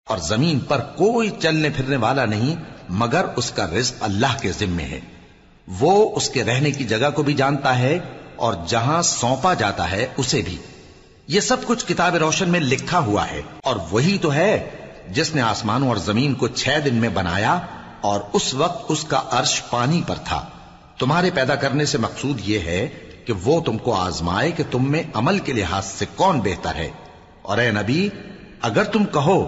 اور زمین پر کوئی چلنے پھرنے والا نہیں مگر اس کا رزق اللہ کے ذمے ہے. وہ اس کے رہنے کی جگہ کو بھی جانتا ہے اور جہاں سونپا جاتا ہے اسے بھی. یہ سب کچھ کتاب روشن میں لکھا ہوا ہے. اور وہی تو ہے جس نے آسمانوں اور زمین کو 6 دن میں بنایا اور اس وقت اس کا عرش پانی پر تھا. تمہارے پیدا کرنے سے مقصود یہ ہے کہ وہ تم کو آزمائے کہ تم میں عمل کے لحاظ سے کون بہتر ہے. اور اے نبی، اگر تم کہو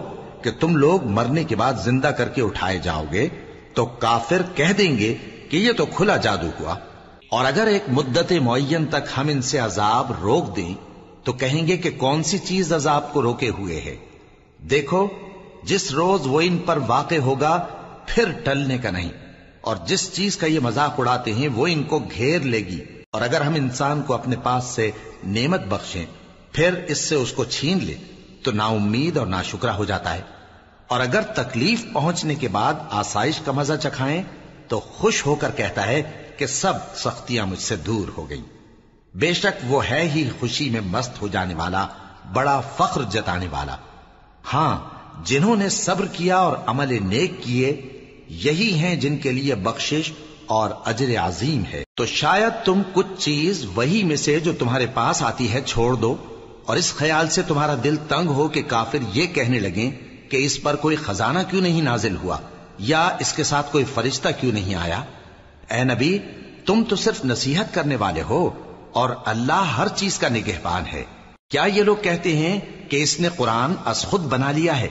کہ تم لوگ مرنے کے بعد زندہ کر کے اٹھائے جاؤ گے تو کافر کہہ دیں گے کہ یہ تو کھلا جادو ہوا. اور اگر ایک مدت معین تک ہم ان سے عذاب روک دیں تو کہیں گے کہ کون سی چیز عذاب کو روکے ہوئے ہے. دیکھو، جس روز وہ ان پر واقع ہوگا پھر ٹلنے کا نہیں. اور جس چیز کا یہ مذاق اڑاتے ہیں وہ ان کو گھیر لے گی. اور اگر ہم انسان کو اپنے پاس سے نعمت بخشیں پھر اس سے اس کو چھین لے تو نا امید اور ناشکرا ہو جاتا ہے. اور اگر تکلیف پہنچنے کے بعد آسائش کا مزہ چکھائیں تو خوش ہو کر کہتا ہے کہ سب سختیاں مجھ سے دور ہو گئیں. بے شک وہ ہے ہی خوشی میں مست ہو جانے والا، بڑا فخر جتانے والا. ہاں، جنہوں نے صبر کیا اور عمل نیک کیے یہی ہیں جن کے لیے بخشش اور اجر عظیم ہے. تو شاید تم کچھ چیز وہی میں سے جو تمہارے پاس آتی ہے چھوڑ دو اور اس خیال سے تمہارا دل تنگ ہو کہ کافر یہ کہنے لگیں کہ اس پر کوئی خزانہ کیوں نہیں نازل ہوا یا اس کے ساتھ کوئی فرشتہ کیوں نہیں آیا. اے نبی، تم تو صرف نصیحت کرنے والے ہو اور اللہ ہر چیز کا نگہبان ہے. کیا یہ لوگ کہتے ہیں کہ اس نے قرآن از خود بنا لیا ہے؟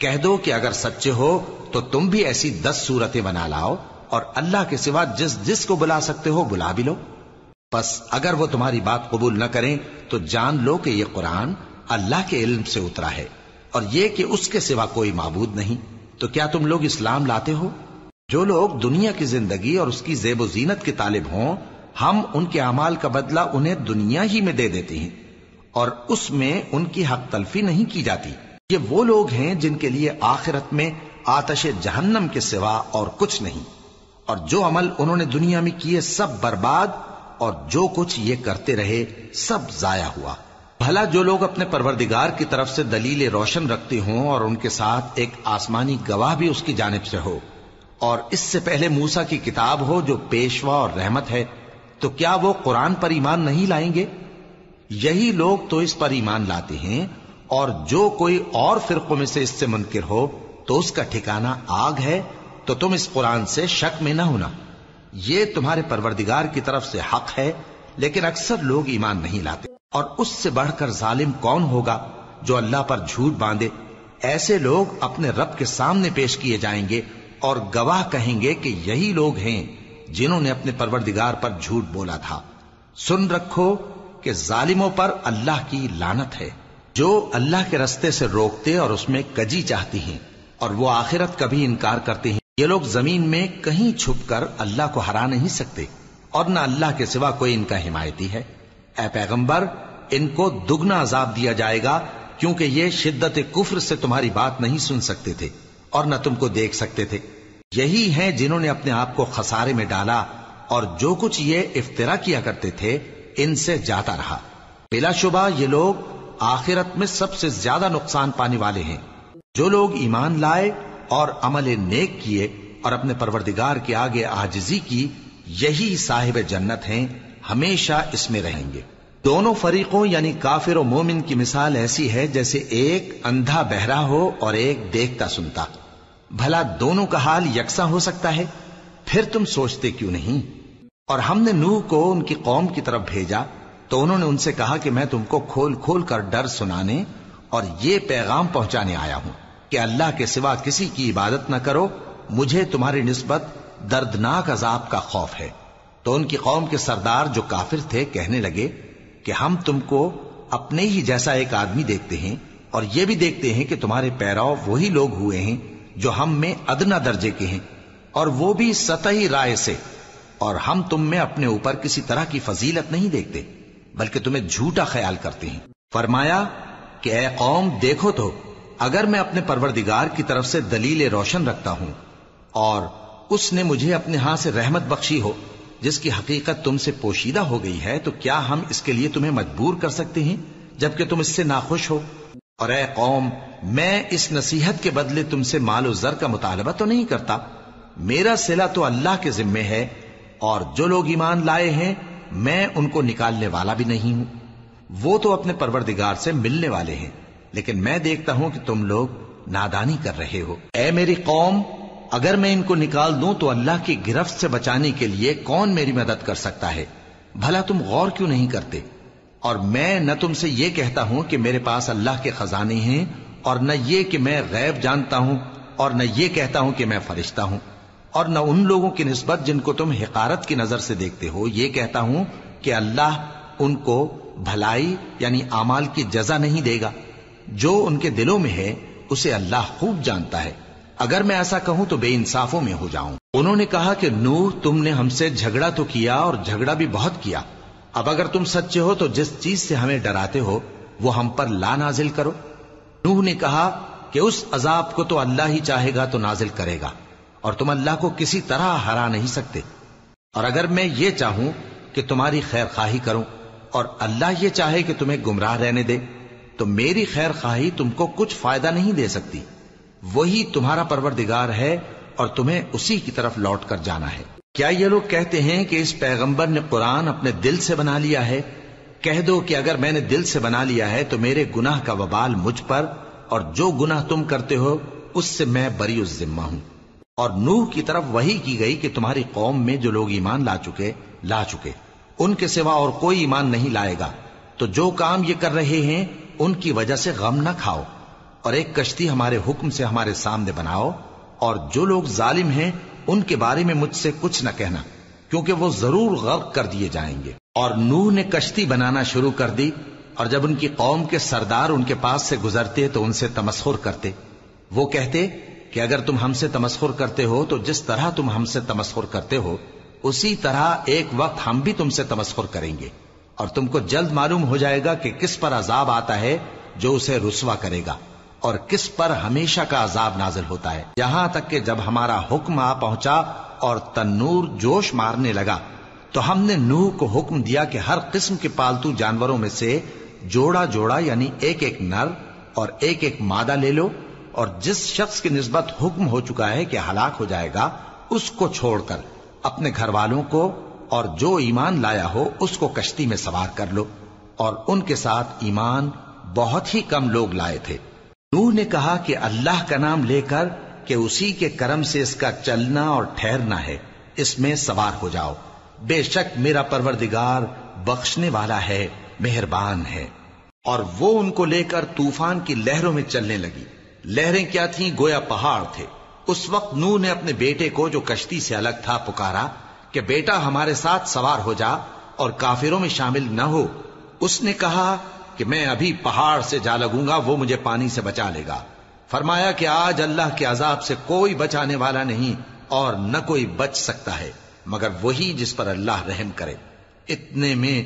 کہہ دو کہ اگر سچے ہو تو تم بھی ایسی 10 صورتیں بنا لاؤ اور اللہ کے سوا جس جس کو بلا سکتے ہو بلا بھی لو. پس اگر وہ تمہاری بات قبول نہ کریں تو جان لو کہ یہ قرآن اللہ کے علم سے اترا ہے اور یہ کہ اس کے سوا کوئی معبود نہیں. تو کیا تم لوگ اسلام لاتے ہو؟ جو لوگ دنیا کی زندگی اور اس کی زیب و زینت کے طالب ہوں ہم ان کے اعمال کا بدلہ انہیں دنیا ہی میں دے دیتے ہیں اور اس میں ان کی حق تلفی نہیں کی جاتی. یہ وہ لوگ ہیں جن کے لیے آخرت میں آتش جہنم کے سوا اور کچھ نہیں. اور جو عمل انہوں نے دنیا میں کیے سب برباد اور جو کچھ یہ کرتے رہے سب ضائع ہوا. بھلا جو لوگ اپنے پروردگار کی طرف سے دلیل روشن رکھتے ہوں اور ان کے ساتھ ایک آسمانی گواہ بھی اس کی جانب سے ہو اور اس سے پہلے موسیٰ کی کتاب ہو جو پیشوا اور رحمت ہے، تو کیا وہ قرآن پر ایمان نہیں لائیں گے؟ یہی لوگ تو اس پر ایمان لاتے ہیں. اور جو کوئی اور فرقوں میں سے اس سے منکر ہو تو اس کا ٹھکانہ آگ ہے. تو تم اس قرآن سے شک میں نہ ہونا، یہ تمہارے پروردگار کی طرف سے حق ہے، لیکن اکثر لوگ ایمان نہیں لاتے. اور اس سے بڑھ کر ظالم کون ہوگا جو اللہ پر جھوٹ باندھے؟ ایسے لوگ اپنے رب کے سامنے پیش کیے جائیں گے اور گواہ کہیں گے کہ یہی لوگ ہیں جنہوں نے اپنے پروردگار پر جھوٹ بولا تھا. سن رکھو کہ ظالموں پر اللہ کی لعنت ہے، جو اللہ کے رستے سے روکتے اور اس میں کجی چاہتی ہیں اور وہ آخرت کا بھی انکار کرتے ہیں. یہ لوگ زمین میں کہیں چھپ کر اللہ کو ہرا نہیں سکتے اور نہ اللہ کے سوا کوئی ان کا حمایتی ہے. اے پیغمبر، ان کو دگنا عذاب دیا جائے گا کیونکہ یہ شدت کفر سے تمہاری بات نہیں سن سکتے تھے اور نہ تم کو دیکھ سکتے تھے. یہی ہیں جنہوں نے اپنے آپ کو خسارے میں ڈالا اور جو کچھ یہ افترا کیا کرتے تھے ان سے جاتا رہا. بلا شبہ یہ لوگ آخرت میں سب سے زیادہ نقصان پانے والے ہیں. جو لوگ ایمان لائے اور عمل نیک کیے اور اپنے پروردگار کے آگے عاجزی کی یہی صاحب جنت ہیں، ہمیشہ اس میں رہیں گے. دونوں فریقوں یعنی کافر و مومن کی مثال ایسی ہے جیسے ایک اندھا بہرا ہو اور ایک دیکھتا سنتا. بھلا دونوں کا حال یکساں ہو سکتا ہے؟ پھر تم سوچتے کیوں نہیں؟ اور ہم نے نوح کو ان کی قوم کی طرف بھیجا تو انہوں نے ان سے کہا کہ میں تم کو کھول کھول کر ڈر سنانے اور یہ پیغام پہنچانے آیا ہوں کہ اللہ کے سوا کسی کی عبادت نہ کرو، مجھے تمہاری نسبت دردناک عذاب کا خوف ہے. تو ان کی قوم کے سردار جو کافر تھے کہنے لگے کہ ہم تم کو اپنے ہی جیسا ایک آدمی دیکھتے ہیں اور یہ بھی دیکھتے ہیں کہ تمہارے پیرو وہی لوگ ہوئے ہیں جو ہم میں ادنا درجے کے ہیں اور وہ بھی سطحی رائے سے، اور ہم تم میں اپنے اوپر کسی طرح کی فضیلت نہیں دیکھتے بلکہ تمہیں جھوٹا خیال کرتے ہیں. فرمایا کہ اے قوم دیکھو تو اگر میں اپنے پروردگار کی طرف سے دلیل روشن رکھتا ہوں اور اس نے مجھے اپنے ہاں سے رحمت بخشی ہو جس کی حقیقت تم سے پوشیدہ ہو گئی ہے، تو کیا ہم اس کے لیے تمہیں مجبور کر سکتے ہیں جبکہ تم اس سے ناخوش ہو؟ اور اے قوم، میں اس نصیحت کے بدلے تم سے مال و زر کا مطالبہ تو نہیں کرتا، میرا صلہ تو اللہ کے ذمے ہے، اور جو لوگ ایمان لائے ہیں میں ان کو نکالنے والا بھی نہیں ہوں، وہ تو اپنے پروردگار سے ملنے والے ہیں، لیکن میں دیکھتا ہوں کہ تم لوگ نادانی کر رہے ہو۔ اے میری قوم، اگر میں ان کو نکال دوں تو اللہ کی گرفت سے بچانے کے لیے کون میری مدد کر سکتا ہے؟ بھلا تم غور کیوں نہیں کرتے؟ اور میں نہ تم سے یہ کہتا ہوں کہ میرے پاس اللہ کے خزانے ہیں، اور نہ یہ کہ میں غیب جانتا ہوں، اور نہ یہ کہتا ہوں کہ میں فرشتہ ہوں، اور نہ ان لوگوں کی نسبت جن کو تم حقارت کی نظر سے دیکھتے ہو یہ کہتا ہوں کہ اللہ ان کو بھلائی یعنی اعمال کی جزا نہیں دے گا۔ جو ان کے دلوں میں ہے اسے اللہ خوب جانتا ہے، اگر میں ایسا کہوں تو بے انصافوں میں ہو جاؤں۔ انہوں نے کہا کہ نوح، تم نے ہم سے جھگڑا تو کیا اور جھگڑا بھی بہت کیا، اب اگر تم سچے ہو تو جس چیز سے ہمیں ڈراتے ہو وہ ہم پر لا نازل کرو۔ نوح نے کہا کہ اس عذاب کو تو اللہ ہی چاہے گا تو نازل کرے گا، اور تم اللہ کو کسی طرح ہرا نہیں سکتے، اور اگر میں یہ چاہوں کہ تمہاری خیر خواہی کروں اور اللہ یہ چاہے کہ تمہیں گمراہ رہنے دے تو میری خیر خواہی تم کو کچھ فائدہ نہیں دے سکتی، وہی تمہارا پروردگار ہے اور تمہیں اسی کی طرف لوٹ کر جانا ہے۔ کیا یہ لوگ کہتے ہیں کہ اس پیغمبر نے قرآن اپنے دل سے بنا لیا ہے؟ کہہ دو کہ اگر میں نے دل سے بنا لیا ہے تو میرے گناہ کا وبال مجھ پر، اور جو گناہ تم کرتے ہو اس سے میں بری الذمہ ہوں۔ اور نوح کی طرف وحی کی گئی کہ تمہاری قوم میں جو لوگ ایمان لا چکے ان کے سوا اور کوئی ایمان نہیں لائے گا، تو جو کام یہ کر رہے ہیں ان کی وجہ سے غم نہ کھاؤ، اور ایک کشتی ہمارے حکم سے ہمارے سامنے بناؤ، اور جو لوگ ظالم ہیں ان کے بارے میں مجھ سے کچھ نہ کہنا، کیونکہ وہ ضرور غرق کر دیے جائیں گے۔ اور نوح نے کشتی بنانا شروع کر دی، اور جب ان کی قوم کے سردار ان کے پاس سے گزرتے تو ان سے تمسخر کرتے۔ وہ کہتے کہ اگر تم ہم سے تمسخر کرتے ہو تو جس طرح تم ہم سے تمسخر کرتے ہو اسی طرح ایک وقت ہم بھی تم سے تمسخر کریں گے، اور تم کو جلد معلوم ہو جائے گا کہ کس پر عذاب آتا ہے جو اسے رسوا کرے گا، اور کس پر ہمیشہ کا عذاب نازل ہوتا ہے، یہاں تک کہ جب ہمارا حکم آ پہنچا اور تنور جوش مارنے لگا تو ہم نے نوح کو حکم دیا کہ ہر قسم کے پالتو جانوروں میں سے جوڑا جوڑا یعنی ایک ایک نر اور ایک ایک مادہ لے لو، اور جس شخص کی نسبت حکم ہو چکا ہے کہ ہلاک ہو جائے گا اس کو چھوڑ کر اپنے گھر والوں کو اور جو ایمان لایا ہو اس کو کشتی میں سوار کر لو، اور ان کے ساتھ ایمان بہت ہی کم لوگ لائے تھے۔ نوح نے کہا کہ اللہ کا نام لے کر کہ اسی کے کرم سے اس کا چلنا اور ٹھہرنا ہے، اس میں سوار ہو جاؤ، بے شک میرا پروردگار بخشنے والا ہے، مہربان ہے۔ اور وہ ان کو لے کر طوفان کی لہروں میں چلنے لگی، لہریں کیا تھیں؟ گویا پہاڑ تھے۔ اس وقت نوح نے اپنے بیٹے کو جو کشتی سے الگ تھا پکارا کہ بیٹا ہمارے ساتھ سوار ہو جا اور کافروں میں شامل نہ ہو۔ اس نے کہا کہ میں ابھی پہاڑ سے جا لگوں گا، وہ مجھے پانی سے بچا لے گا۔ فرمایا کہ آج اللہ کے عذاب سے کوئی بچانے والا نہیں اور نہ کوئی بچ سکتا ہے مگر وہی جس پر اللہ رحم کرے۔ اتنے میں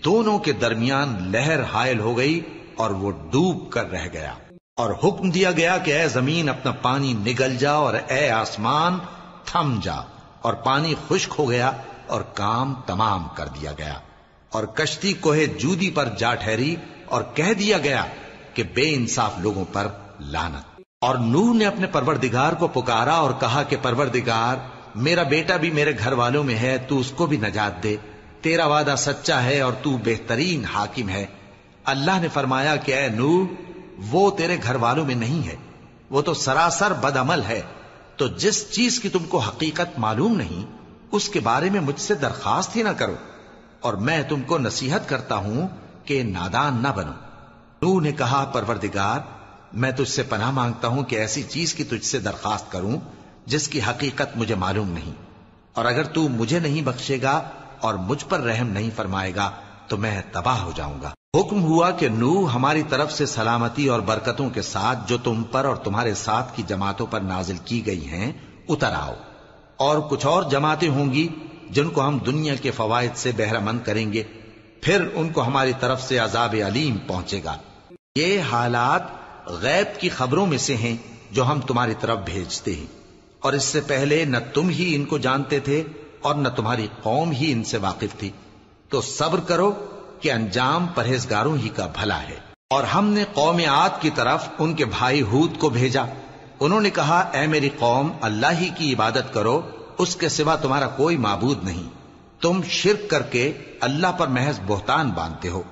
دونوں کے درمیان لہر حائل ہو گئی اور وہ ڈوب کر رہ گیا، اور حکم دیا گیا کہ اے زمین اپنا پانی نگل جا، اور اے آسمان تھم جا، اور پانی خشک ہو گیا اور کام تمام کر دیا گیا، اور کشتی کوہ جودی پر جا ٹھہری، اور کہہ دیا گیا کہ بے انصاف لوگوں پر لعنت۔ اور نوح نے اپنے پروردگار کو پکارا اور کہا کہ پروردگار، میرا بیٹا بھی میرے گھر والوں میں ہے، تو اس کو بھی نجات دے، تیرا وعدہ سچا ہے اور تو بہترین حاکم ہے۔ اللہ نے فرمایا کہ اے نوح، وہ تیرے گھر والوں میں نہیں ہے، وہ تو سراسر بد عمل ہے، تو جس چیز کی تم کو حقیقت معلوم نہیں اس کے بارے میں مجھ سے درخواست ہی نہ کرو، اور میں تم کو نصیحت کرتا ہوں کہ نادان نہ بنو۔ نوح نے کہا پروردگار، میں تجھ سے پناہ مانگتا ہوں کہ ایسی چیز کی تجھ سے درخواست کروں جس کی حقیقت مجھے معلوم نہیں، اور اگر تو مجھے نہیں بخشے گا اور مجھ پر رحم نہیں فرمائے گا تو میں تباہ ہو جاؤں گا۔ حکم ہوا کہ نوح ہماری طرف سے سلامتی اور برکتوں کے ساتھ جو تم پر اور تمہارے ساتھ کی جماعتوں پر نازل کی گئی ہیں اتر آؤ، اور کچھ اور جماعتیں ہوں گی جن کو ہم دنیا کے فوائد سے بہرہ مند کریں گے، پھر ان کو ہماری طرف سے عذاب علیم پہنچے گا۔ یہ حالات غیب کی خبروں میں سے ہیں جو ہم تمہاری طرف بھیجتے ہیں، اور اس سے پہلے نہ تم ہی ان کو جانتے تھے اور نہ تمہاری قوم ہی ان سے واقف تھی، تو صبر کرو کہ انجام پرہیزگاروں ہی کا بھلا ہے۔ اور ہم نے قوم عاد کی طرف ان کے بھائی ہود کو بھیجا. انہوں نے کہا اے میری قوم اللہ ہی کی عبادت کرو، اس کے سوا تمہارا کوئی معبود نہیں. تم شرک کر کے اللہ پر محض بہتان باندھتے ہو.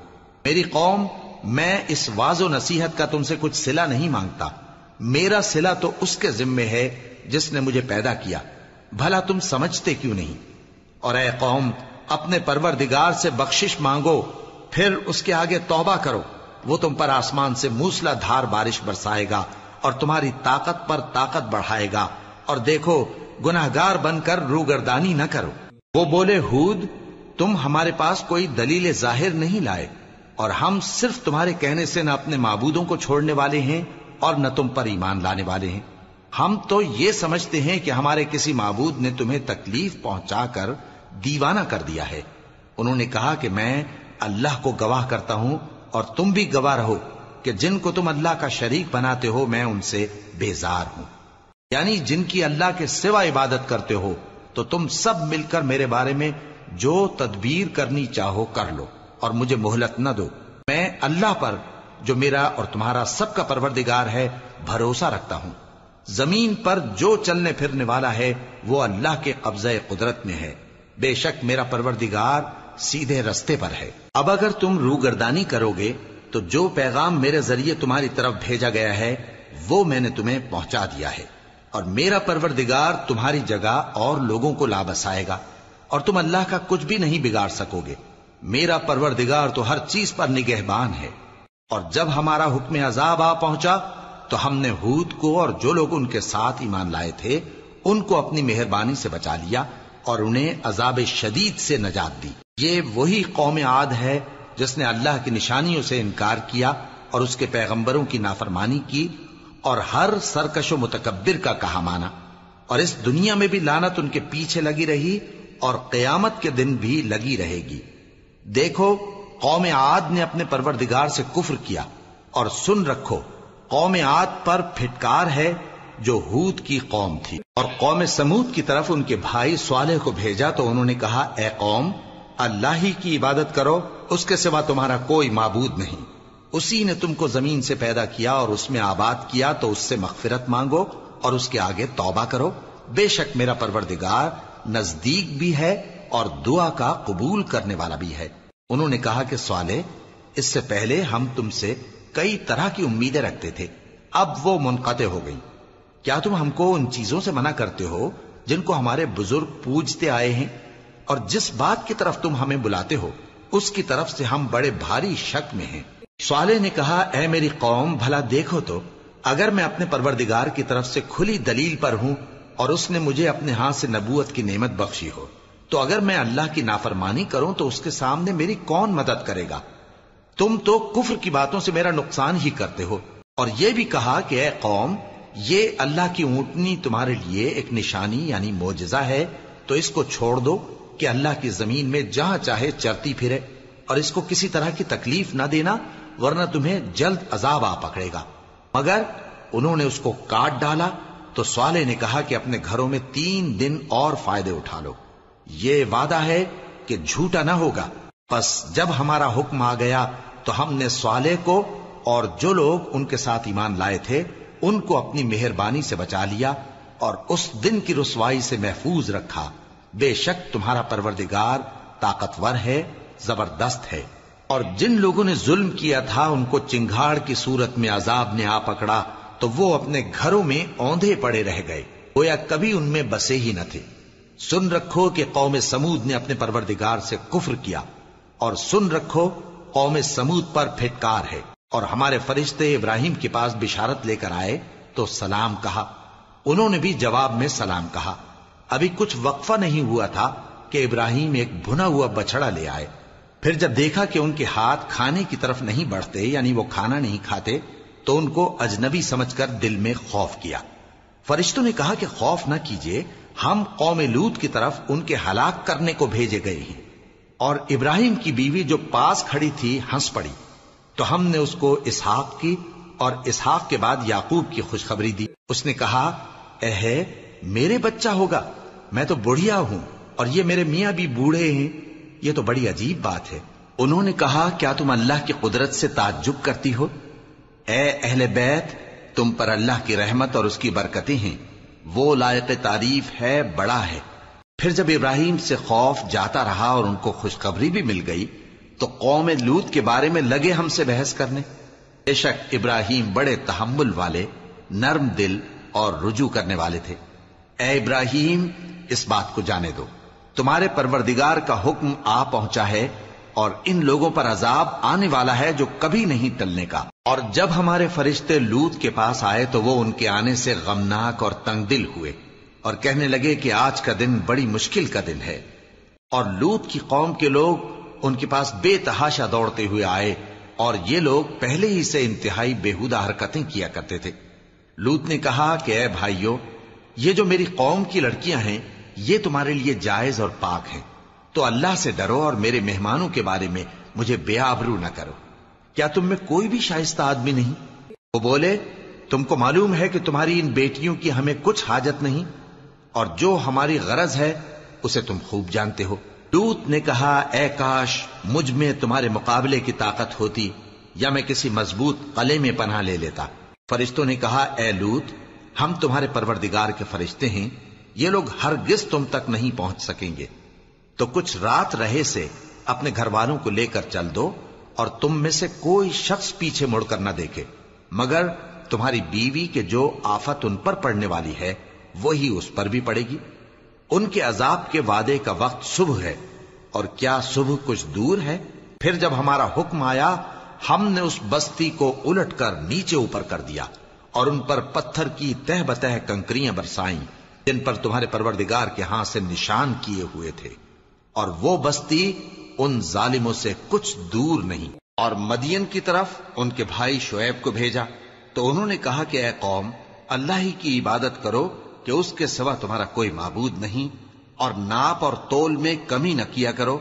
میری قوم میں اس واعظ و نصیحت کا تم سے کچھ صلہ نہیں مانگتا. میرا صلہ تو اس کے ذمے ہے جس نے مجھے پیدا کیا. بھلا تم سمجھتے کیوں نہیں؟ اور اے قوم اپنے پروردگار سے بخشش مانگو، پھر اس کے آگے توبہ کرو. وہ تم پر آسمان سے موسلا دھار بارش برسائے گا اور تمہاری طاقت پر طاقت بڑھائے گا. اور دیکھو گناہگار بن کر روگردانی نہ کرو. وہ بولے ہود تم ہمارے پاس کوئی دلیل ظاہر نہیں لائے، اور ہم صرف تمہارے کہنے سے نہ اپنے معبودوں کو چھوڑنے والے ہیں اور نہ تم پر ایمان لانے والے ہیں. ہم تو یہ سمجھتے ہیں کہ ہمارے کسی معبود نے تمہیں تکلیف پہنچا کر دیوانہ کر دیا ہے. انہوں نے کہا کہ میں اللہ کو گواہ کرتا ہوں اور تم بھی گواہ رہو کہ جن کو تم اللہ کا شریک بناتے ہو میں ان سے بیزار ہوں. یعنی جن کی اللہ کے سوا عبادت کرتے ہو تو تم سب مل کر میرے بارے میں جو تدبیر کرنی چاہو کر لو اور مجھے مہلت نہ دو. میں اللہ پر جو میرا اور تمہارا سب کا پروردگار ہے بھروسہ رکھتا ہوں. زمین پر جو چلنے پھرنے والا ہے وہ اللہ کے قبضہ قدرت میں ہے. بے شک میرا پروردگار سیدھے رستے پر ہے. اب اگر تم روگردانی کرو گے تو جو پیغام میرے ذریعے تمہاری طرف بھیجا گیا ہے وہ میں نے تمہیں پہنچا دیا ہے، اور میرا پروردگار تمہاری جگہ اور لوگوں کو لا بسائے گا، اور تم اللہ کا کچھ بھی نہیں بگاڑ سکو گے. میرا پروردگار تو ہر چیز پر نگہبان ہے. اور جب ہمارا حکم عذاب آ پہنچا تو ہم نے ہود کو اور جو لوگ ان کے ساتھ ایمان لائے تھے ان کو اپنی مہربانی سے بچا لیا اور انہیں عذاب شدید سے نجات دی. یہ وہی قوم عاد ہے جس نے اللہ کی نشانیوں سے انکار کیا اور اس کے پیغمبروں کی نافرمانی کی اور ہر سرکش و متکبر کا کہا مانا. اور اس دنیا میں بھی لعنت ان کے پیچھے لگی رہی اور قیامت کے دن بھی لگی رہے گی. دیکھو قوم عاد نے اپنے پروردگار سے کفر کیا، اور سن رکھو قوم عاد پر پھٹکار ہے جو ہود کی قوم تھی. اور قوم سمود کی طرف ان کے بھائی صالح کو بھیجا تو انہوں نے کہا اے قوم اللہ ہی کی عبادت کرو، اس کے سوا تمہارا کوئی معبود نہیں. اسی نے تم کو زمین سے پیدا کیا اور اس میں آباد کیا، تو اس سے مغفرت مانگو اور اس کے آگے توبہ کرو. بے شک میرا پروردگار نزدیک بھی ہے اور دعا کا قبول کرنے والا بھی ہے. انہوں نے کہا کہ صالح اس سے پہلے ہم تم سے کئی طرح کی امیدیں رکھتے تھے، اب وہ منقطع ہو گئی. کیا تم ہم کو ان چیزوں سے منع کرتے ہو جن کو ہمارے بزرگ پوجتے آئے ہیں؟ اور جس بات کی طرف تم ہمیں بلاتے ہو اس کی طرف سے ہم بڑے بھاری شک میں ہیں. صالح نے کہا اے میری قوم بھلا دیکھو تو اگر میں اپنے پروردگار کی طرف سے کھلی دلیل پر ہوں اور اس نے مجھے اپنے ہاتھ سے نبوت کی نعمت بخشی ہو، تو اگر میں اللہ کی نافرمانی کروں تو اس کے سامنے میری کون مدد کرے گا؟ تم تو کفر کی باتوں سے میرا نقصان ہی کرتے ہو. اور یہ بھی کہا کہ اے قوم یہ اللہ کی اونٹنی تمہارے لیے ایک نشانی یعنی معجزہ ہے، تو اس کو چھوڑ دو کہ اللہ کی زمین میں جہاں چاہے چرتی پھرے، اور اس کو کسی طرح کی تکلیف نہ دینا ورنہ تمہیں جلد عذاب آ پکڑے گا. مگر انہوں نے اس کو کاٹ ڈالا. تو صالح نے کہا کہ اپنے گھروں میں 3 دن اور فائدے اٹھا لو، یہ وعدہ ہے کہ جھوٹا نہ ہوگا. پس جب ہمارا حکم آ گیا تو ہم نے صالح کو اور جو لوگ ان کے ساتھ ایمان لائے تھے ان کو اپنی مہربانی سے بچا لیا اور اس دن کی رسوائی سے محفوظ رکھا. بے شک تمہارا پروردگار طاقتور ہے، زبردست ہے. اور جن لوگوں نے ظلم کیا تھا ان کو چنگھاڑ کی صورت میں عذاب نے آ پکڑا تو وہ اپنے گھروں میں اوندھے پڑے رہ گئے، گویا کبھی ان میں بسے ہی نہ تھے. سن رکھو کہ قوم سمود نے اپنے پروردگار سے کفر کیا، اور سن رکھو قوم سمود پر پھٹکار ہے. اور ہمارے فرشتے ابراہیم کے پاس بشارت لے کر آئے تو سلام کہا، انہوں نے بھی جواب میں سلام کہا. ابھی کچھ وقفہ نہیں ہوا تھا کہ ابراہیم ایک بھنا ہوا بچڑا لے آئے. پھر جب دیکھا کہ ان کے ہاتھ کھانے کی طرف نہیں بڑھتے یعنی وہ کھانا نہیں کھاتے تو ان کو اجنبی سمجھ کر دل میں خوف کیا. فرشتوں نے کہا کہ خوف نہ کیجیے، ہم قوم لوط کی طرف ان کے ہلاک کرنے کو بھیجے گئے ہیں. اور ابراہیم کی بیوی جو پاس کھڑی تھی ہنس پڑی تو ہم نے اس کو اسحاق کی اور اسحاق کے بعد یعقوب کی خوشخبری دی. اس نے کہا اے میرے بچہ ہوگا، میں تو بڑھیا ہوں اور یہ میرے میاں بھی بوڑھے ہیں، یہ تو بڑی عجیب بات ہے. انہوں نے کہا کیا تم اللہ کی قدرت سے تعجب کرتی ہو؟ اے اہل بیت، تم پر اللہ کی رحمت اور اس کی برکتیں ہیں، وہ لائق تعریف ہے، بڑا ہے۔ پھر جب ابراہیم سے خوف جاتا رہا اور ان کو خوشخبری بھی مل گئی تو قوم لوط کے بارے میں لگے ہم سے بحث کرنے۔ بے شک ابراہیم بڑے تحمل والے، نرم دل اور رجوع کرنے والے تھے۔ اے ابراہیم، اس بات کو جانے دو، تمہارے پروردگار کا حکم آ پہنچا ہے اور ان لوگوں پر عذاب آنے والا ہے جو کبھی نہیں ٹلنے کا۔ اور جب ہمارے فرشتے لوط کے پاس آئے تو وہ ان کے آنے سے غمناک اور تنگ دل ہوئے اور کہنے لگے کہ آج کا دن بڑی مشکل کا دن ہے۔ اور لوط کی قوم کے لوگ ان کے پاس بے تحاشا دوڑتے ہوئے آئے اور یہ لوگ پہلے ہی سے انتہائی بےہودہ حرکتیں کیا کرتے تھے۔ لوط نے کہا کہ اے بھائیو، یہ جو میری قوم کی لڑکیاں ہیں یہ تمہارے لیے جائز اور پاک ہیں، تو اللہ سے ڈرو اور میرے مہمانوں کے بارے میں مجھے بے آبرو نہ کرو۔ کیا تم میں کوئی بھی شائستہ آدمی نہیں؟ وہ بولے تم کو معلوم ہے کہ تمہاری ان بیٹیوں کی ہمیں کچھ حاجت نہیں، اور جو ہماری غرض ہے اسے تم خوب جانتے ہو۔ لوط نے کہا اے کاش مجھ میں تمہارے مقابلے کی طاقت ہوتی یا میں کسی مضبوط قلعے میں پناہ لے لیتا۔ فرشتوں نے کہا اے لوط، ہم تمہارے پروردگار کے فرشتے ہیں، یہ لوگ ہرگز تم تک نہیں پہنچ سکیں گے، تو کچھ رات رہے سے اپنے گھر والوں کو لے کر چل دو اور تم میں سے کوئی شخص پیچھے مڑ کر نہ دیکھے مگر تمہاری بیوی کے جو آفت ان پر پڑنے والی ہے وہی اس پر بھی پڑے گی۔ ان کے عذاب کے وعدے کا وقت صبح ہے، اور کیا صبح کچھ دور ہے؟ پھر جب ہمارا حکم آیا ہم نے اس بستی کو الٹ کر نیچے اوپر کر دیا اور ان پر پتھر کی تہ بتہ کنکریاں برسائیں جن پر تمہارے پروردگار کے ہاں سے نشان کیے ہوئے تھے، اور وہ بستی ان ظالموں سے کچھ دور نہیں۔ اور مدین کی طرف ان کے بھائی شعیب کو بھیجا تو انہوں نے کہا کہ اے قوم، اللہ ہی کی عبادت کرو کہ اس کے سوا تمہارا کوئی معبود نہیں، اور ناپ اور تول میں کمی نہ کیا کرو،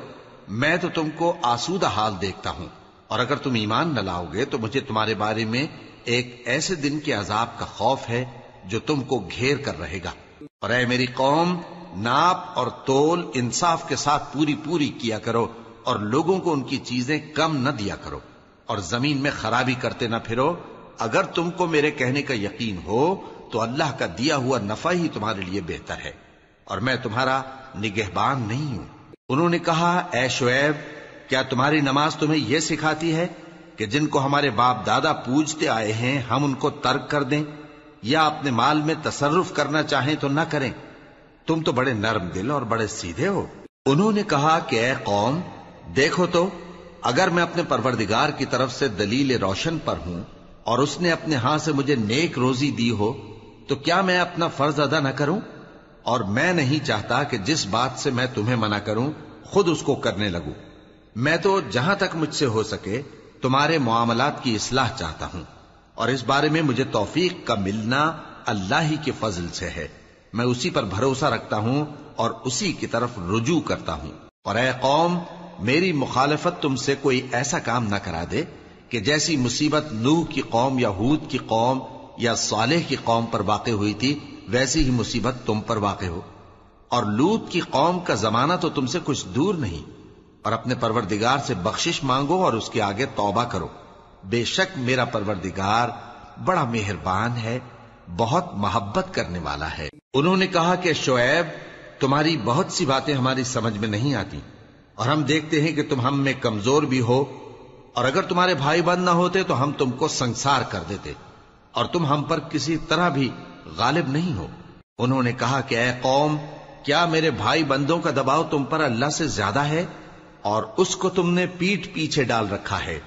میں تو تم کو آسودہ حال دیکھتا ہوں، اور اگر تم ایمان نہ لاؤ گے تو مجھے تمہارے بارے میں ایک ایسے دن کے عذاب کا خوف ہے جو تم کو گھیر کر رہے گا۔ اور اے میری قوم، ناپ اور تول انصاف کے ساتھ پوری پوری کیا کرو، اور لوگوں کو ان کی چیزیں کم نہ دیا کرو، اور زمین میں خرابی کرتے نہ پھرو۔ اگر تم کو میرے کہنے کا یقین ہو تو اللہ کا دیا ہوا نفع ہی تمہارے لیے بہتر ہے، اور میں تمہارا نگہبان نہیں ہوں۔ انہوں نے کہا اے شعیب، کیا تمہاری نماز تمہیں یہ سکھاتی ہے کہ جن کو ہمارے باپ دادا پوجتے آئے ہیں ہم ان کو ترک کر دیں، یا اپنے مال میں تصرف کرنا چاہیں تو نہ کریں؟ تم تو بڑے نرم دل اور بڑے سیدھے ہو۔ انہوں نے کہا کہ اے قوم، دیکھو تو اگر میں اپنے پروردگار کی طرف سے دلیل روشن پر ہوں اور اس نے اپنے ہاں سے مجھے نیک روزی دی ہو تو کیا میں اپنا فرض ادا نہ کروں؟ اور میں نہیں چاہتا کہ جس بات سے میں تمہیں منع کروں خود اس کو کرنے لگوں۔ میں تو جہاں تک مجھ سے ہو سکے تمہارے معاملات کی اصلاح چاہتا ہوں، اور اس بارے میں مجھے توفیق کا ملنا اللہ ہی کے فضل سے ہے۔ میں اسی پر بھروسہ رکھتا ہوں اور اسی کی طرف رجوع کرتا ہوں۔ اور اے قوم، میری مخالفت تم سے کوئی ایسا کام نہ کرا دے کہ جیسی مصیبت نوح کی قوم یا ہود کی قوم یا صالح کی قوم پر واقع ہوئی تھی ویسی ہی مصیبت تم پر واقع ہو۔ اور لوط کی قوم کا زمانہ تو تم سے کچھ دور نہیں، اور اپنے پروردگار سے بخشش مانگو اور اس کے آگے توبہ کرو، بے شک میرا پروردگار بڑا مہربان ہے، بہت محبت کرنے والا ہے۔ انہوں نے کہا کہ شعیب، تمہاری بہت سی باتیں ہماری سمجھ میں نہیں آتی، اور ہم دیکھتے ہیں کہ تم ہم میں کمزور بھی ہو، اور اگر تمہارے بھائی بند نہ ہوتے تو ہم تم کو سنسار کر دیتے، اور تم ہم پر کسی طرح بھی غالب نہیں ہو۔ انہوں نے کہا کہ اے قوم، کیا میرے بھائی بندوں کا دباؤ تم پر اللہ سے زیادہ ہے، اور اس کو تم نے پیٹھ پیچھے ڈال رکھا ہے؟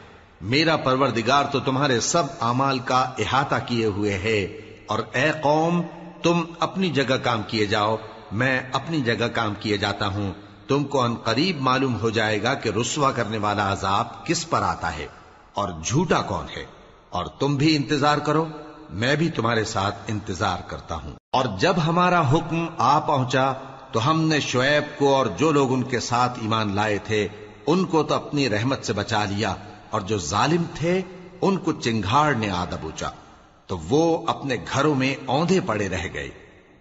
میرا پروردگار تو تمہارے سب اعمال کا احاطہ کیے ہوئے ہے۔ اور اے قوم، تم اپنی جگہ کام کیے جاؤ، میں اپنی جگہ کام کیے جاتا ہوں، تم کو ان قریب معلوم ہو جائے گا کہ رسوا کرنے والا عذاب کس پر آتا ہے اور جھوٹا کون ہے۔ اور تم بھی انتظار کرو، میں بھی تمہارے ساتھ انتظار کرتا ہوں۔ اور جب ہمارا حکم آ پہنچا تو ہم نے شعیب کو اور جو لوگ ان کے ساتھ ایمان لائے تھے ان کو تو اپنی رحمت سے بچا لیا، اور جو ظالم تھے ان کو چنگھاڑ نے آ دبوچا، تو وہ اپنے گھروں میں اوندھے پڑے رہ گئے،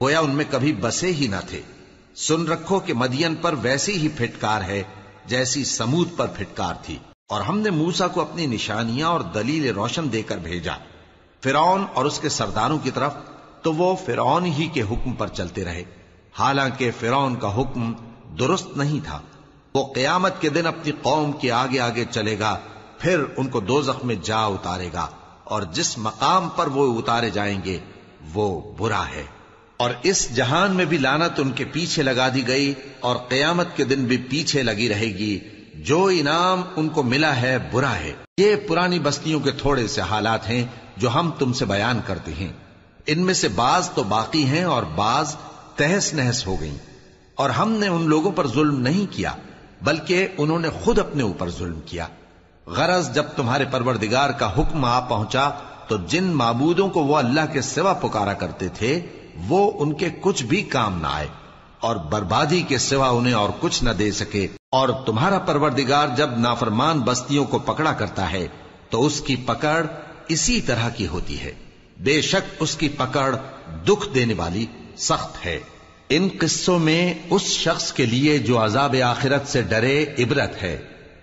گویا ان میں کبھی بسے ہی نہ تھے۔ سن رکھو کہ مدین پر ویسی ہی پھٹکار ہے جیسی سمود پر پھٹکار تھی، اور ہم نے موسیٰ کو اپنی نشانیاں اور دلیل روشن دے کر بھیجا فرعون اور اس کے سرداروں کی طرف، تو وہ فرعون ہی کے حکم پر چلتے رہے، حالانکہ فرعون کا حکم درست نہیں تھا۔ وہ قیامت کے دن اپنی قوم کے آگے آگے چلے گا، پھر ان کو دوزخ میں جا اتارے گا، اور جس مقام پر وہ اتارے جائیں گے وہ برا ہے۔ اور اس جہان میں بھی لعنت ان کے پیچھے لگا دی گئی، اور قیامت کے دن بھی پیچھے لگی رہے گی۔ جو انعام ان کو ملا ہے برا ہے۔ یہ پرانی بستیوں کے تھوڑے سے حالات ہیں جو ہم تم سے بیان کرتے ہیں، ان میں سے بعض تو باقی ہیں اور بعض تہس نہس ہو گئیں۔ اور ہم نے ان لوگوں پر ظلم نہیں کیا بلکہ انہوں نے خود اپنے اوپر ظلم کیا۔ غرض جب تمہارے پروردگار کا حکم آ پہنچا تو جن معبودوں کو وہ اللہ کے سوا پکارا کرتے تھے وہ ان کے کچھ بھی کام نہ آئے، اور بربادی کے سوا انہیں اور کچھ نہ دے سکے۔ اور تمہارا پروردگار جب نافرمان بستیوں کو پکڑا کرتا ہے تو اس کی پکڑ اسی طرح کی ہوتی ہے، بے شک اس کی پکڑ دکھ دینے والی سخت ہے۔ ان قصوں میں اس شخص کے لیے جو عذاب آخرت سے ڈرے عبرت ہے۔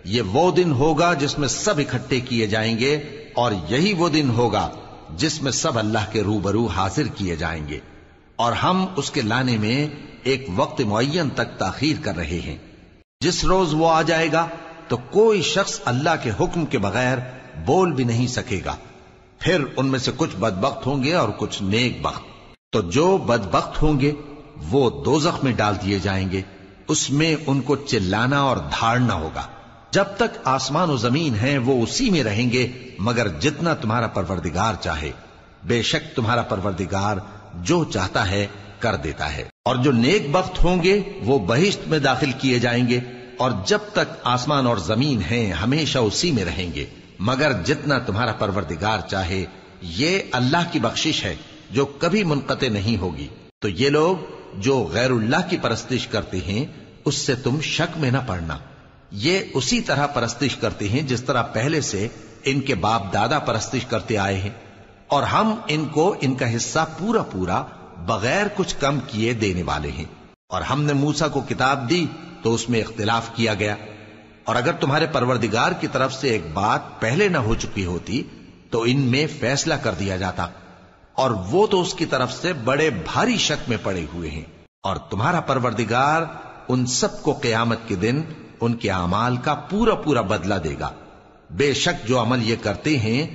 یہ وہ دن ہوگا جس میں سب اکٹھے کیے جائیں گے، اور یہی وہ دن ہوگا جس میں سب اللہ کے روبرو حاضر کیے جائیں گے، اور ہم اس کے لانے میں ایک وقت معین تک تاخیر کر رہے ہیں۔ جس روز وہ آ جائے گا تو کوئی شخص اللہ کے حکم کے بغیر بول بھی نہیں سکے گا۔ پھر ان میں سے کچھ بدبخت ہوں گے اور کچھ نیک بخت۔ تو جو بدبخت ہوں گے وہ دوزخ میں ڈال دیے جائیں گے، اس میں ان کو چلانا اور دھاڑنا ہوگا۔ جب تک آسمان و زمین ہیں وہ اسی میں رہیں گے مگر جتنا تمہارا پروردگار چاہے، بے شک تمہارا پروردگار جو چاہتا ہے کر دیتا ہے۔ اور جو نیک بخت ہوں گے وہ بہشت میں داخل کیے جائیں گے، اور جب تک آسمان اور زمین ہیں ہمیشہ اسی میں رہیں گے مگر جتنا تمہارا پروردگار چاہے۔ یہ اللہ کی بخشش ہے جو کبھی منقطع نہیں ہوگی۔ تو یہ لوگ جو غیر اللہ کی پرستش کرتے ہیں اس سے تم شک میں نہ پڑنا، یہ اسی طرح پرستش کرتے ہیں جس طرح پہلے سے ان کے باپ دادا پرستش کرتے آئے ہیں، اور ہم ان کو ان کا حصہ پورا پورا بغیر کچھ کم کیے دینے والے ہیں۔ اور ہم نے موسیٰ کو کتاب دی تو اس میں اختلاف کیا گیا، اور اگر تمہارے پروردگار کی طرف سے ایک بات پہلے نہ ہو چکی ہوتی تو ان میں فیصلہ کر دیا جاتا، اور وہ تو اس کی طرف سے بڑے بھاری شک میں پڑے ہوئے ہیں۔ اور تمہارا پروردگار ان سب کو قیامت کے دن ان کے اعمال کا پورا پورا بدلہ دے گا، بے شک جو عمل یہ کرتے ہیں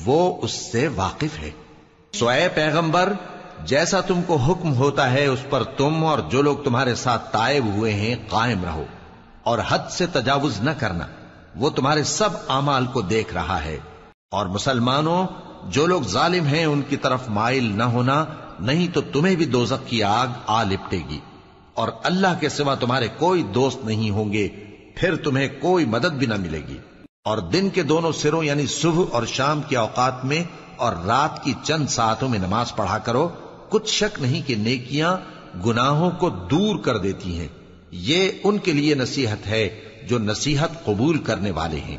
وہ اس سے واقف ہے۔ سو اے پیغمبر، جیسا تم کو حکم ہوتا ہے اس پر تم اور جو لوگ تمہارے ساتھ تائب ہوئے ہیں قائم رہو، اور حد سے تجاوز نہ کرنا، وہ تمہارے سب اعمال کو دیکھ رہا ہے۔ اور مسلمانوں، جو لوگ ظالم ہیں ان کی طرف مائل نہ ہونا، نہیں تو تمہیں بھی دوزخ کی آگ آ لپٹے گی، اور اللہ کے سوا تمہارے کوئی دوست نہیں ہوں گے، پھر تمہیں کوئی مدد بھی نہ ملے گی۔ اور دن کے دونوں سروں یعنی صبح اور شام کے اوقات میں اور رات کی چند ساعتوں میں نماز پڑھا کرو، کچھ شک نہیں کہ نیکیاں گناہوں کو دور کر دیتی ہیں۔ یہ ان کے لیے نصیحت ہے جو نصیحت قبول کرنے والے ہیں۔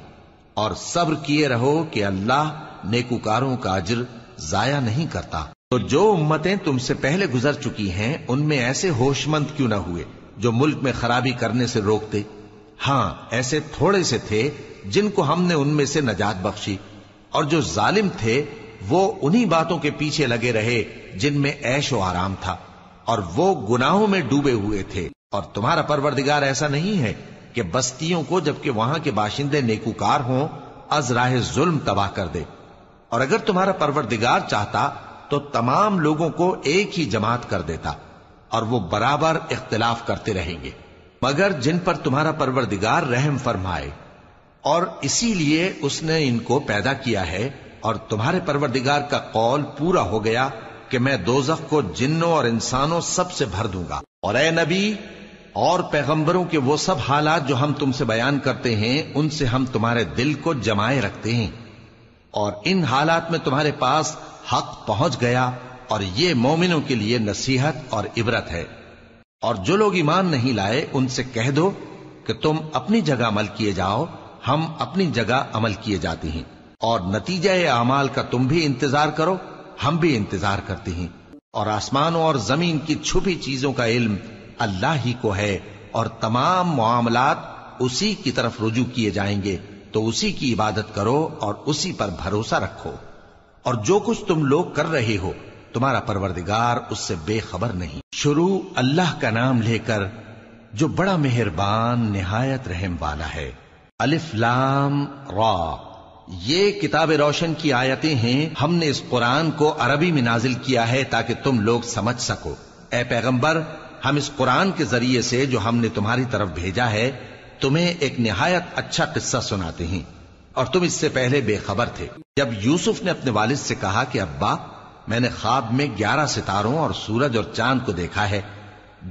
اور صبر کیے رہو کہ اللہ نیکوکاروں کا اجر ضائع نہیں کرتا۔ تو جو امتیں تم سے پہلے گزر چکی ہیں ان میں ایسے ہوش مند کیوں نہ ہوئے جو ملک میں خرابی کرنے سے روکتے؟ ہاں، ایسے تھوڑے سے تھے جن کو ہم نے ان میں سے نجات بخشی، اور جو ظالم تھے وہ انہی باتوں کے پیچھے لگے رہے جن میں عیش و آرام تھا، اور وہ گناہوں میں ڈوبے ہوئے تھے۔ اور تمہارا پروردگار ایسا نہیں ہے کہ بستیوں کو جبکہ وہاں کے باشندے نیکوکار ہوں از راہ ظلم تباہ کر دے۔ اور اگر تمہارا پروردگار چاہتا تو تمام لوگوں کو ایک ہی جماعت کر دیتا، اور وہ برابر اختلاف کرتے رہیں گے، مگر جن پر تمہارا پروردگار رحم فرمائے، اور اسی لیے اس نے ان کو پیدا کیا ہے۔ اور تمہارے پروردگار کا قول پورا ہو گیا کہ میں دوزخ کو جنوں اور انسانوں سب سے بھر دوں گا۔ اور اے نبی اور پیغمبروں کے وہ سب حالات جو ہم تم سے بیان کرتے ہیں ان سے ہم تمہارے دل کو جمائے رکھتے ہیں، اور ان حالات میں تمہارے پاس حق پہنچ گیا، اور یہ مومنوں کے لیے نصیحت اور عبرت ہے۔ اور جو لوگ ایمان نہیں لائے ان سے کہہ دو کہ تم اپنی جگہ عمل کیے جاؤ، ہم اپنی جگہ عمل کیے جاتے ہیں، اور نتیجہ اعمال کا تم بھی انتظار کرو، ہم بھی انتظار کرتے ہیں۔ اور آسمانوں اور زمین کی چھپی چیزوں کا علم اللہ ہی کو ہے، اور تمام معاملات اسی کی طرف رجوع کیے جائیں گے تو اسی کی عبادت کرو اور اسی پر بھروسہ رکھو، اور جو کچھ تم لوگ کر رہے ہو تمہارا پروردگار اس سے بے خبر نہیں۔ شروع اللہ کا نام لے کر جو بڑا مہربان نہایت رحم والا ہے۔ الف لام را، یہ کتاب روشن کی آیتیں ہیں، ہم نے اس قرآن کو عربی میں نازل کیا ہے تاکہ تم لوگ سمجھ سکو۔ اے پیغمبر، ہم اس قرآن کے ذریعے سے جو ہم نے تمہاری طرف بھیجا ہے تمہیں ایک نہایت اچھا قصہ سناتے ہیں، اور تم اس سے پہلے بے خبر تھے۔ جب یوسف نے اپنے والد سے کہا کہ ابا، میں نے خواب میں 11 ستاروں اور سورج اور چاند کو دیکھا ہے،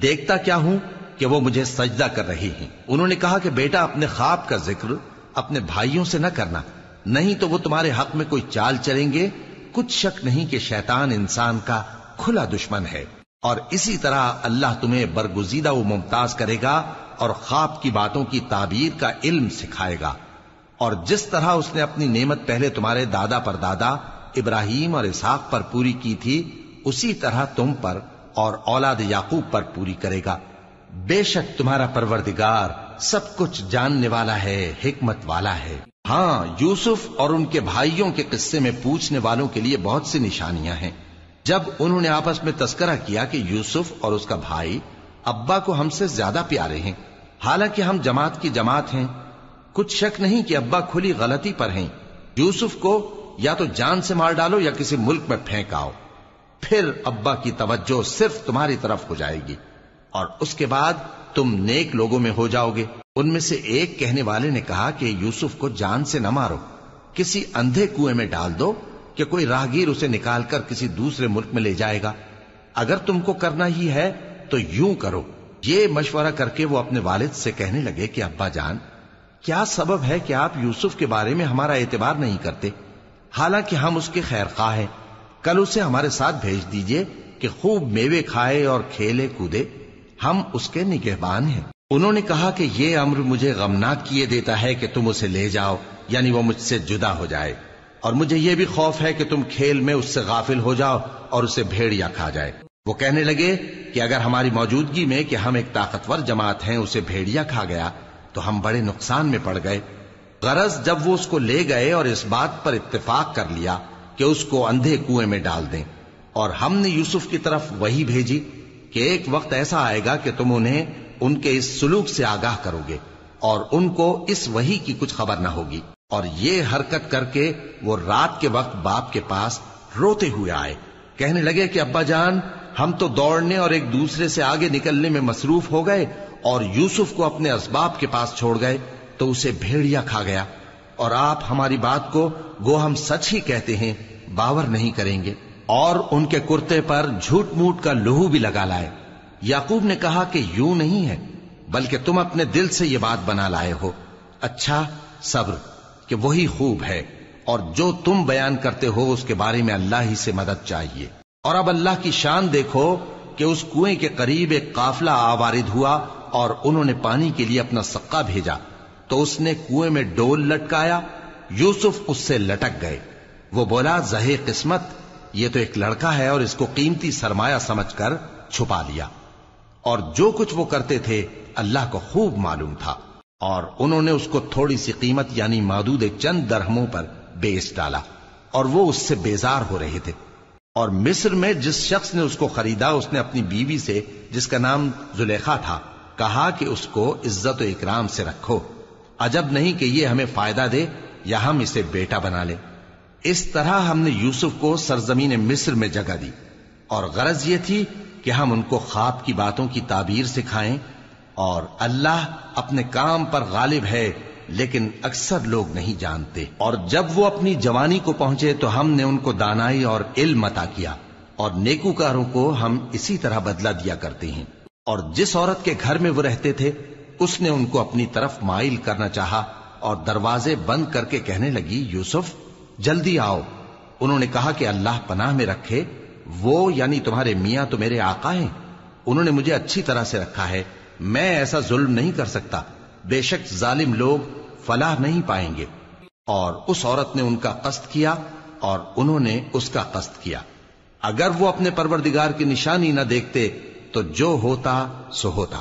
دیکھتا کیا ہوں کہ وہ مجھے سجدہ کر رہی ہیں۔ انہوں نے کہا کہ بیٹا، اپنے خواب کا ذکر اپنے بھائیوں سے نہ کرنا، نہیں تو وہ تمہارے حق میں کوئی چال چلیں گے۔ کچھ شک نہیں کہ شیطان انسان کا کھلا دشمن ہے، اور اسی طرح اللہ تمہیں برگزیدہ و ممتاز کرے گا اور خواب کی باتوں کی تعبیر کا علم سکھائے گا، اور جس طرح اس نے اپنی نعمت پہلے تمہارے دادا پر دادا ابراہیم اور اسحاق پر پوری کی تھی، اسی طرح تم پر اور اولاد یعقوب پر پوری کرے گا۔ بے شک تمہارا پروردگار سب کچھ جاننے والا ہے، حکمت والا ہے۔ ہاں، یوسف اور ان کے بھائیوں کے قصے میں پوچھنے والوں کے لیے بہت سی نشانیاں ہیں۔ جب انہوں نے آپس میں تذکرہ کیا کہ یوسف اور اس کا بھائی ابا کو ہم سے زیادہ پیارے ہیں، حالانکہ ہم جماعت کی جماعت ہیں، کچھ شک نہیں کہ ابا کھلی غلطی پر ہیں۔ یوسف کو یا تو جان سے مار ڈالو یا کسی ملک میں پھینک آؤ، پھر ابا کی توجہ صرف تمہاری طرف ہو جائے گی، اور اس کے بعد تم نیک لوگوں میں ہو جاؤ گے۔ ان میں سے ایک کہنے والے نے کہا کہ یوسف کو جان سے نہ مارو، کسی اندھے کنویں میں ڈال دو کہ کوئی راہگیر اسے نکال کر کسی دوسرے ملک میں لے جائے گا۔ اگر تم کو کرنا ہی ہے تو یوں کرو۔ یہ مشورہ کر کے وہ اپنے والد سے کہنے لگے کہ ابا جان، کیا سبب ہے کہ آپ یوسف کے بارے میں ہمارا اعتبار نہیں کرتے؟ حالانکہ ہم اس کے خیر خواہ ہیں، کل اسے ہمارے ساتھ بھیج دیجئے کہ خوب میوے کھائے اور کھیلے کودے، ہم اس کے نگہبان ہیں۔ انہوں نے کہا کہ یہ امر مجھے غمناک کیے دیتا ہے کہ تم اسے لے جاؤ، یعنی وہ مجھ سے جدا ہو جائے، اور مجھے یہ بھی خوف ہے کہ تم کھیل میں اس سے غافل ہو جاؤ اور اسے بھیڑیا کھا جائے۔ وہ کہنے لگے کہ اگر ہماری موجودگی میں کہ ہم ایک طاقتور جماعت ہیں اسے بھیڑیا کھا گیا تو ہم بڑے نقصان میں پڑ گئے۔ غرض جب وہ اس کو لے گئے اور اس بات پر اتفاق کر لیا کہ اس کو اندھے کنویں میں ڈال دیں، اور ہم نے یوسف کی طرف وحی بھیجی کہ ایک وقت ایسا آئے گا کہ تم انہیں ان کے اس سلوک سے آگاہ کرو گے، اور ان کو اس وحی کی کچھ خبر نہ ہوگی۔ اور یہ حرکت کر کے وہ رات کے وقت باپ کے پاس روتے ہوئے آئے، کہنے لگے کہ ابا جان، ہم تو دوڑنے اور ایک دوسرے سے آگے نکلنے میں مصروف ہو گئے اور یوسف کو اپنے اسباب کے پاس چھوڑ گئے تو اسے بھیڑیا کھا گیا، اور آپ ہماری بات کو گو ہم سچ ہی کہتے ہیں باور نہیں کریں گے۔ اور ان کے کرتے پر جھوٹ موٹ کا لہو بھی لگا لائے۔ یعقوب نے کہا کہ یوں نہیں ہے، بلکہ تم اپنے دل سے یہ بات بنا لائے ہو۔ اچھا، صبر کہ وہی خوب ہے، اور جو تم بیان کرتے ہو اس کے بارے میں اللہ ہی سے مدد چاہیے۔ اور اب اللہ کی شان دیکھو کہ اس کنویں کے قریب ایک قافلہ آوارد ہوا اور انہوں نے پانی کے لیے اپنا سقا بھیجا تو اس نے کنویں میں ڈول لٹکایا، یوسف اس سے لٹک گئے۔ وہ بولا، زہے قسمت، یہ تو ایک لڑکا ہے، اور اس کو قیمتی سرمایہ سمجھ کر چھپا لیا۔ اور جو کچھ وہ کرتے تھے اللہ کو خوب معلوم تھا، اور انہوں نے اس کو تھوڑی سی قیمت یعنی معدود چند درہموں پر بیچ ڈالا، اور وہ اس سے بیزار ہو رہے تھے۔ اور مصر میں جس شخص نے اس کو خریدا اس نے اپنی بیوی سے جس کا نام زلیخا تھا کہا کہ اس کو عزت و اکرام سے رکھو، عجب نہیں کہ یہ ہمیں فائدہ دے یا ہم اسے بیٹا بنا لیں۔ اس طرح ہم نے یوسف کو سرزمین مصر میں جگہ دی، اور غرض یہ تھی کہ ہم ان کو خواب کی باتوں کی تعبیر سکھائیں، اور اللہ اپنے کام پر غالب ہے لیکن اکثر لوگ نہیں جانتے۔ اور جب وہ اپنی جوانی کو پہنچے تو ہم نے ان کو دانائی اور علم عطا کیا، اور نیکوکاروں کو ہم اسی طرح بدلہ دیا کرتے ہیں۔ اور جس عورت کے گھر میں وہ رہتے تھے اس نے ان کو اپنی طرف مائل کرنا چاہا، اور دروازے بند کر کے کہنے لگی، یوسف جلدی آؤ۔ انہوں نے کہا کہ اللہ پناہ میں رکھے، وہ یعنی تمہارے میاں تو میرے آقا ہیں، انہوں نے مجھے اچھی طرح سے رکھا ہے، میں ایسا ظلم نہیں کر سکتا، بے شک ظالم لوگ فلاح نہیں پائیں گے۔ اور اس عورت نے ان کا قصد کیا اور انہوں نے اس کا قصد کیا۔ اگر وہ اپنے پروردگار کی نشانی نہ دیکھتے تو جو ہوتا سو ہوتا۔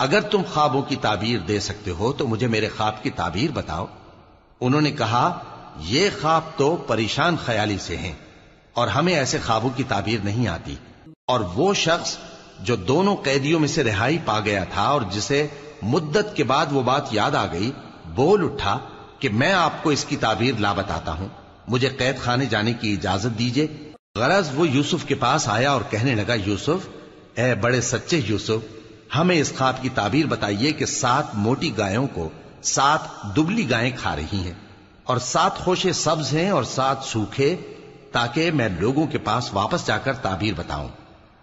اگر تم خوابوں کی تعبیر دے سکتے ہو تو مجھے میرے خواب کی تعبیر بتاؤ۔ انہوں نے کہا یہ خواب تو پریشان خیالی سے ہیں اور ہمیں ایسے خوابوں کی تعبیر نہیں آتی۔ اور وہ شخص جو دونوں قیدیوں میں سے رہائی پا گیا تھا اور جسے مدت کے بعد وہ بات یاد آ گئی، بول اٹھا کہ میں آپ کو اس کی تعبیر لا بتاتا ہوں، مجھے قید خانے جانے کی اجازت دیجیے۔ غرض وہ یوسف کے پاس آیا اور کہنے لگا، یوسف، اے بڑے سچے یوسف، ہمیں اس خواب کی تعبیر بتائیے کہ 7 موٹی گایوں کو 7 دبلی گائیں کھا رہی ہیں اور 7 خوشے سبز ہیں اور 7 سوکھے، تاکہ میں لوگوں کے پاس واپس جا کر تعبیر بتاؤں۔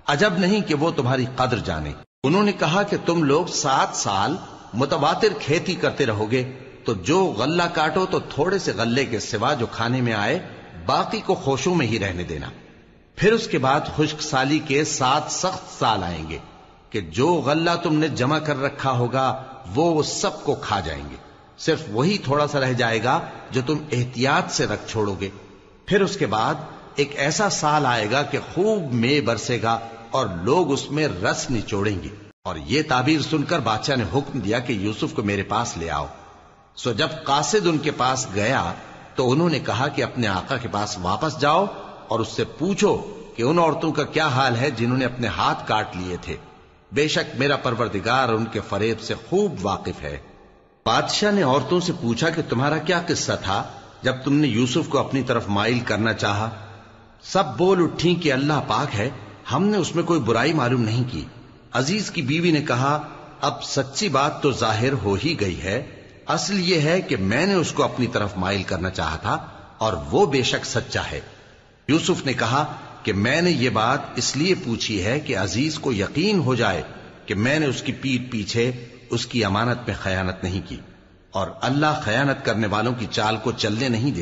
عجب نہیں کہ وہ تمہاری قدر جانے۔ انہوں نے کہا کہ تم لوگ 7 سال متواتر کھیتی کرتے رہو گے، تو جو غلہ کاٹو تو تھوڑے سے غلے کے سوا جو کھانے میں آئے باقی کو خوشوں میں ہی رہنے دینا۔ پھر اس کے بعد خشک سالی کے 7 سخت سال آئیں گے کہ جو غلہ تم نے جمع کر رکھا ہوگا وہ سب کو کھا جائیں گے، صرف وہی تھوڑا سا رہ جائے گا جو تم احتیاط سے رکھ چھوڑو گے۔ پھر اس کے بعد ایک ایسا سال آئے گا کہ خوب مے برسے گا اور لوگ اس میں رس نچوڑیں گے۔ اور یہ تعبیر سن کر بادشاہ نے حکم دیا کہ یوسف کو میرے پاس لے آؤ۔ سو جب قاصد ان کے پاس گیا تو انہوں نے کہا کہ اپنے آقا کے پاس واپس جاؤ اور اس سے پوچھو کہ ان عورتوں کا کیا حال ہے جنہوں نے اپنے ہاتھ کاٹ لیے تھے، بے شک میرا پروردگار ان کے فریب سے خوب واقف ہے۔ بادشاہ نے عورتوں سے پوچھا کہ تمہارا کیا قصہ تھا جب تم نے یوسف کو اپنی طرف مائل کرنا چاہا؟ سب بول اٹھیں کہ اللہ پاک ہے، ہم نے اس میں کوئی برائی معلوم نہیں کی۔ عزیز کی بیوی نے کہا، اب سچی بات تو ظاہر ہو ہی گئی ہے، اصل یہ ہے کہ میں نے اس کو اپنی طرف مائل کرنا چاہا تھا اور وہ بے شک سچا ہے۔ یوسف نے کہا کہ میں نے یہ بات اس لیے پوچھی ہے کہ عزیز کو یقین ہو جائے کہ میں نے اس کی پیٹھ پیچھے اس کی امانت میں خیانت نہیں کی، اور اللہ خیانت کرنے والوں کی چال کو چلنے نہیں دے۔